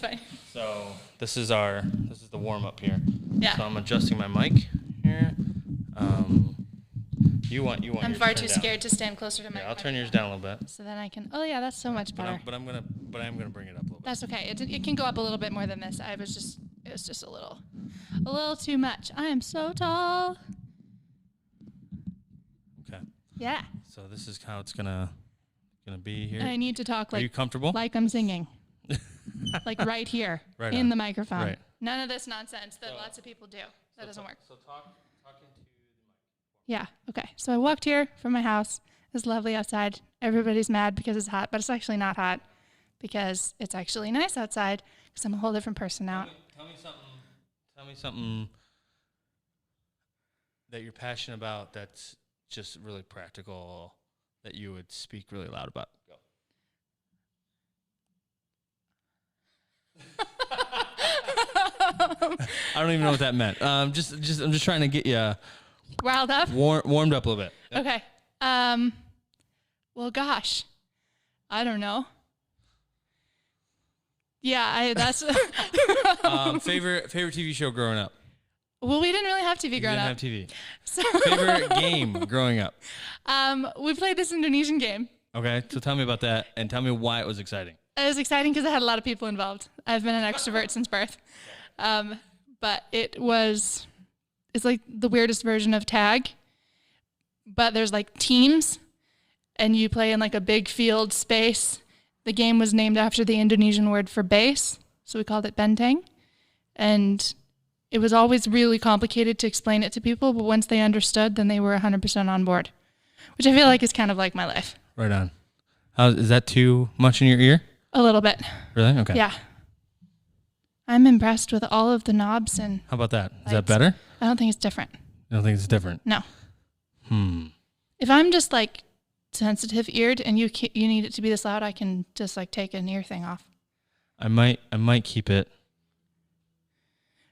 fine. So this is the warm up here. Yeah. So I'm adjusting my mic here. You want. I'm far too scared to stand closer to my. Yeah, I'll turn yours down a little bit. So then I can. Oh yeah, that's so much better. But I'm gonna bring it up a little bit. That's okay. It can go up a little bit more than this. It was just a little too much. I am so tall. Okay. Yeah. So this is how it's gonna be here. And I need to talk Are you comfortable? like I'm singing, like right here Right in on. the microphone. Right. None of this nonsense that lots of people do. That doesn't work. So talk into the mic. Yeah. Okay. So I walked here from my house. It's lovely outside. Everybody's mad because it's hot, but it's actually not hot because it's actually nice outside because I'm a whole different person now. Tell me something that you're passionate about that's just really practical that you would speak really loud about. Go. I don't even know what that meant. I'm just trying to get you riled up, warmed up a little bit. Yep. Okay. Well, gosh, I don't know. Yeah, that's favorite TV show growing up. Well, we didn't really have TV growing up. Didn't have TV. So Favorite game growing up. We played this Indonesian game. Okay, so tell me about that and tell me why it was exciting. It was exciting because it had a lot of people involved. I've been an extrovert since birth. But it's like the weirdest version of tag, but there's like teams and you play in like a big field space. The game was named after the Indonesian word for base, so we called it benteng. And it was always really complicated to explain it to people, but once they understood, then they were 100% on board, which I feel like is kind of like my life. Right on. Is that too much in your ear? A little bit. Really? Okay. Yeah. I'm impressed with all of the knobs and... How about that? Is lights. that better? I don't think it's different. I don't think it's different. No. If I'm just like sensitive eared and you need it to be this loud, I can just like take an ear thing off. I might keep it.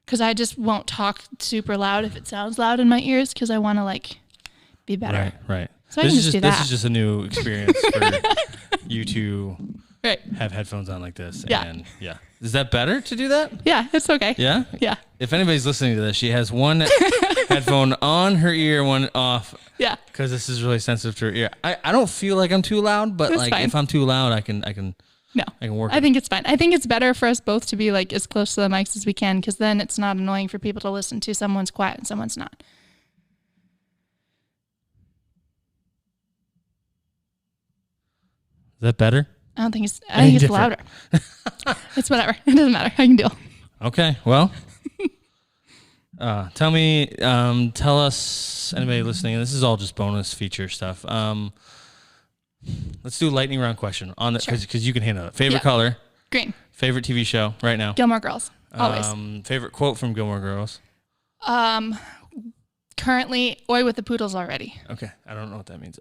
Because I just won't talk super loud if it sounds loud in my ears because I want to like be better. Right. So I can just do that. This is just a new experience for you to right. have headphones on like this. Yeah. And yeah. Is that better to do that? Yeah, it's okay. Yeah? Yeah. If anybody's listening to this, she has one headphone on her ear, one off. Yeah. Because this is really sensitive to her ear. I don't feel like I'm too loud, but That's like fine. if I'm too loud, I can No. I can work I think it's fine. I think it's better for us both to be like as close to the mics as we can because then it's not annoying for people to listen to. Someone's quiet and someone's not. Is that better? I think it's louder. It's whatever. It doesn't matter. I can deal. Okay. Well, tell us, anybody listening, this is all just bonus feature stuff. Let's do a lightning round question on the because you can handle it. Favorite color? Green. Favorite TV show right now? Gilmore Girls. Always. Favorite quote from Gilmore Girls? Currently, oi with the poodles already. Okay, I don't know what that means.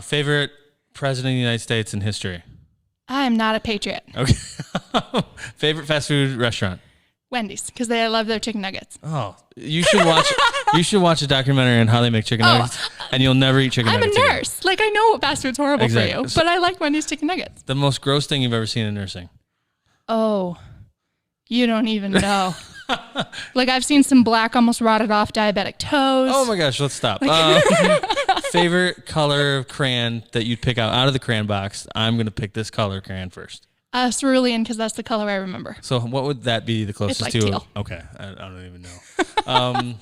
Favorite president of the United States in history? I am not a patriot. Okay. Favorite fast food restaurant? Wendy's, because they love their chicken nuggets. Oh, you should watch. You should watch a documentary on how they make chicken nuggets, and you'll never eat chicken nuggets. I'm a nurse. Like I know fast food's horrible for you, but I like Wendy's chicken nuggets. The most gross thing you've ever seen in nursing? Oh, you don't even know. Like I've seen some black, almost rotted off diabetic toes. Oh my gosh, let's stop. Favorite color of crayon that you'd pick out of the crayon box? I'm gonna pick this color crayon first. Cerulean, because that's the color I remember. So what would that be the closest like to? teal. Okay, I don't even know.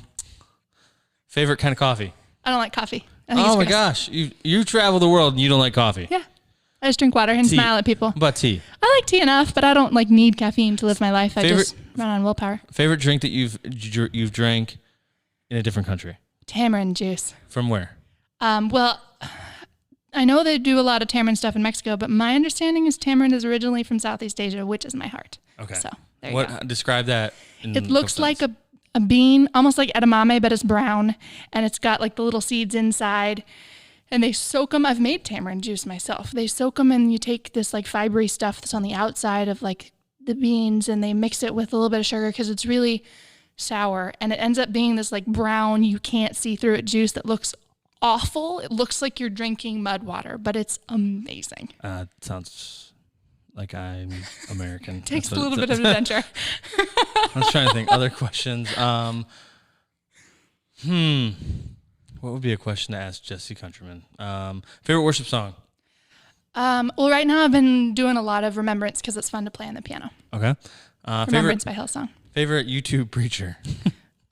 Favorite kind of coffee? I don't like coffee. I think Oh it's my gross. gosh, you travel the world and you don't like coffee? Yeah, I just drink water and Tea. smile at people. But tea. I like tea enough, but I don't like need caffeine to live my life. I just run on willpower. Favorite drink that you've drank in a different country? Tamarind juice. From where? Well, I know they do a lot of tamarind stuff in Mexico, but my understanding is tamarind is originally from Southeast Asia, which is my heart. Okay. So there you go. Describe that. It looks like a bean, almost like edamame, but it's brown, and it's got like the little seeds inside. And they soak them. I've made tamarind juice myself. They soak them, and you take this like fibery stuff that's on the outside of like the beans, and they mix it with a little bit of sugar because it's really sour, and it ends up being this like brown, you can't see through it juice that looks awful. It looks like you're drinking mud water, but it's amazing. Sounds like I'm American. Takes a little bit of adventure. I was trying to think. Other questions. What would be a question to ask Jessi Countryman? Favorite worship song? Well, right now I've been doing a lot of Remembrance because it's fun to play on the piano. Okay. Remembrance by Hillsong. Favorite YouTube preacher?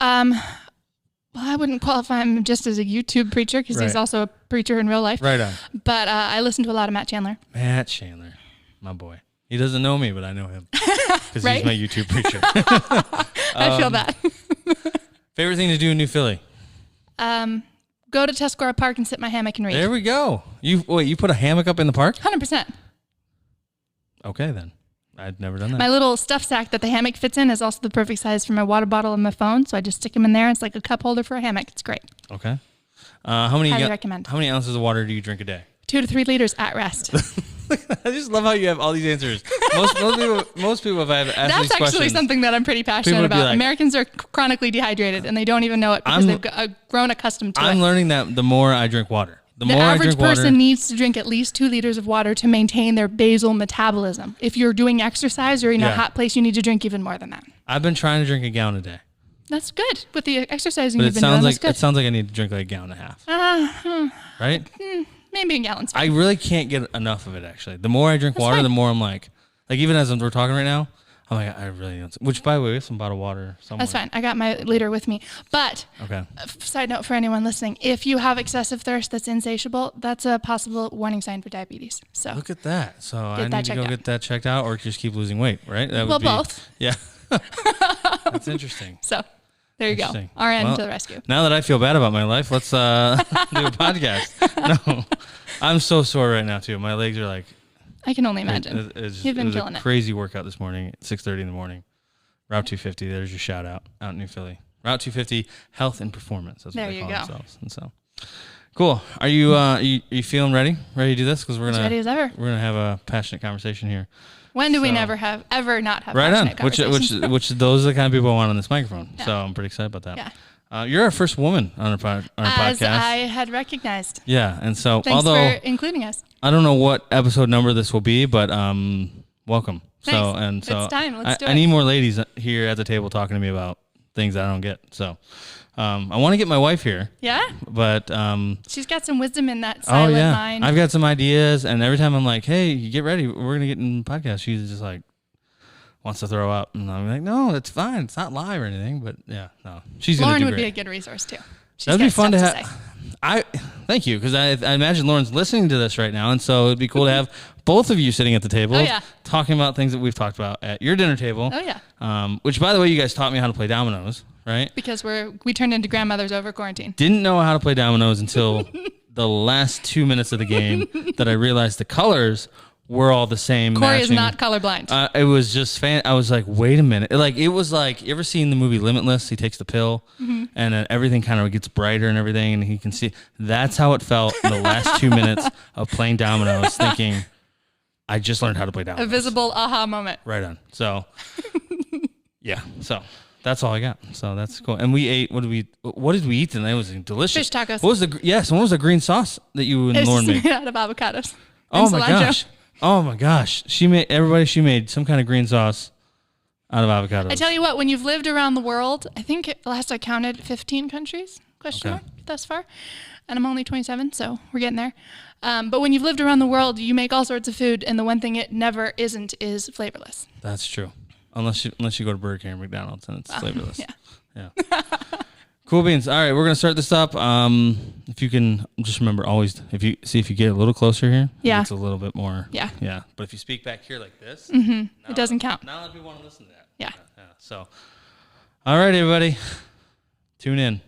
Well, I wouldn't qualify him just as a YouTube preacher because he's also a preacher in real life. Right on. But I listen to a lot of Matt Chandler. Matt Chandler, my boy. He doesn't know me, but I know him because Right? he's my YouTube preacher. I feel that. Favorite thing to do in New Philly? Go to Tuscarora Park and sit in my hammock and read. There we go. You put a hammock up in the park? 100%. Okay, then. I'd never done that. My little stuff sack that the hammock fits in is also the perfect size for my water bottle and my phone, so I just stick them in there. It's like a cup holder for a hammock. It's great. Okay. How many recommend. How many ounces of water do you drink a day? 2 to 3 liters at rest. I just love how you have all these answers. Most people, if I have asked That's these actually questions, something that I'm pretty passionate would be about. like, Americans are chronically dehydrated, and they don't even know it because they've grown accustomed to it. I'm learning that the more I drink water. The more I average drink water, person needs to drink at least 2 liters of water to maintain their basal metabolism. If you're doing exercise or in a hot place, you need to drink even more than that. I've been trying to drink a gallon a day. That's good with the exercising But you've been doing. it sounds like I need to drink like a gallon and a half. Right? Maybe a gallon's I fine. really can't get enough of it, actually. The more I drink water, fine. the more I'm like even as we're talking right now, I'm like, I really need some. Which, by the way, we have some bottled water somewhere. That's fine. I got my liter with me. But, Okay. Side note for anyone listening, if you have excessive thirst that's insatiable, that's a possible warning sign for diabetes. So Look at that. So I that need to go checked out. get that checked out or just keep losing weight, right? That well, would be, both. Yeah. That's interesting. So there you go. Interesting. RN Well, to the rescue. Now that I feel bad about my life, let's do a podcast. No, I'm so sore right now too. My legs are like. I can only imagine. You've been it was killing a it. crazy workout this morning at 6:30 in the morning. Route 250. There's your shout out in New Philly. Route 250 Health and Performance. That's what they call themselves. And so, cool. Are you you feeling ready? Ready to do this? Because we're gonna ready as ever. We're gonna have a passionate conversation here. When do we So- ever not have Right on. passionate Which conversations? those are the kind of people I want on this microphone. Yeah. So I'm pretty excited about that. Yeah. You're our first woman on our As podcast. I had recognized. Yeah, and so Thanks although for including us. I don't know what episode number this will be, but welcome. Thanks. It's time. Let's do I it. need more ladies here at the table talking to me about things I don't get. So I want to get my wife here, Yeah? but She's got some wisdom in that silent mind. I've got some ideas, and every time I'm like, "Hey, you get ready, we're gonna get in the podcast," she's just like wants to throw up, and I'm like, "No, it's fine. It's not live or anything." But yeah, no, she's Lauren gonna would do be great. a good resource too. She's That'd got be fun to stuff have. say. Thank you, because I imagine Lauren's listening to this right now, and so it'd be cool to have both of you sitting at the table, Oh, yeah. talking about things that we've talked about at your dinner table. Oh, yeah. Which, by the way, you guys taught me how to play dominoes, right? Because we turned into grandmothers over quarantine. Didn't know how to play dominoes until the last 2 minutes of the game that I realized the colors were all the same. Correy is matching. not colorblind. It was just I was like, wait a minute. It was like, you ever seen the movie Limitless? He takes the pill and then everything kind of gets brighter and everything. And he can see. That's how it felt in the last 2 minutes of playing dominoes, thinking, I just learned how to play dominoes. A visible aha moment. Right on. So, yeah. So that's all I got. So that's cool. And we ate, what did we eat tonight? It was delicious. Fish tacos. What was what was the green sauce that you and It's Lauren made? made out of avocados. Oh and my cilantro. gosh. Oh my gosh. She made some kind of green sauce out of avocados. I tell you what, when you've lived around the world, I think last I counted 15 countries, Okay. thus far. And I'm only 27, so we're getting there. But when you've lived around the world, you make all sorts of food, and the one thing it never isn't is flavorless. That's true. Unless you go to Burger King or McDonald's and it's flavorless. Yeah. Cool beans. All right, we're gonna start this up. If you can just remember, always if you get a little closer here, Yeah. it's a little bit more. Yeah. Yeah. But if you speak back here like this, It doesn't count. not a lot of people want to listen to that. Yeah. So, all right, everybody, tune in.